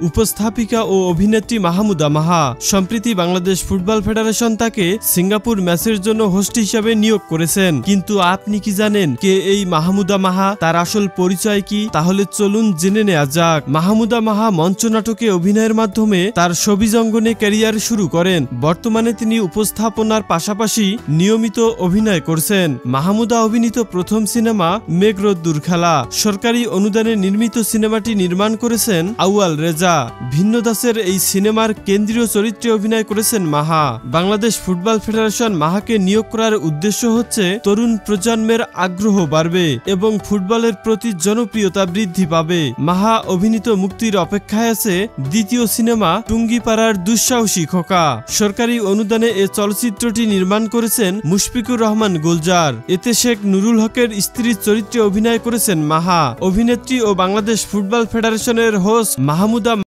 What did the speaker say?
উপস্থাপিকা ও অভিনেত্রী মাহমুদা মাহা সম্প্রতি বাংলাদেশ ফুটবল ফেডারেশন তাকে সিঙ্গাপুর ম্যাচের জন্য হোস্ট হিসাবে নিয়োগ করেছেন। কিন্তু আপনি কি জানেন কে এই মাহমুদা মাহা, তার আসল পরিচয় কি? তাহলে চলুন জেনে নেওয়া যাক। মাহমুদা মাহা মঞ্চনাটকে অভিনয়ের মাধ্যমে তার ছবিজঙ্গনে ক্যারিয়ার শুরু করেন। বর্তমানে তিনি উপস্থাপনার পাশাপাশি নিয়মিত অভিনয় করছেন। মাহমুদা অভিনীত প্রথম সিনেমা মেঘরোদ্দুর খেলা সরকারি অনুদানে নির্মিত সিনেমাটি নির্মাণ করেছেন আউয়াল রেজা। ভিন্ন দাসের এই সিনেমার কেন্দ্রীয় চরিত্রে অভিনয় করেছেন মাহা। বাংলাদেশ ফুটবল ফেডারেশন মাহাকে নিয়োগ করার উদ্দেশ্য হচ্ছে তরুণ প্রজন্মের আগ্রহ বাড়বে এবং ফুটবলের প্রতি জনপ্রিয়তা বৃদ্ধি পাবে। মাহা অভিনীত মুক্তির অপেক্ষায় আছে দ্বিতীয় সিনেমা টুঙ্গিপাড়ার দুঃসাহসী খোকা। সরকারি অনুদানে এ চলচ্চিত্রটি নির্মাণ করেছেন মুশফিকুর রহমান গুলজার। এতে শেখ নুরুল হকের স্ত্রীর চরিত্রে অভিনয় করেছেন মাহা। অভিনেত্রী ও বাংলাদেশ ফুটবল ফেডারেশনের হোস্ট মাহমুদা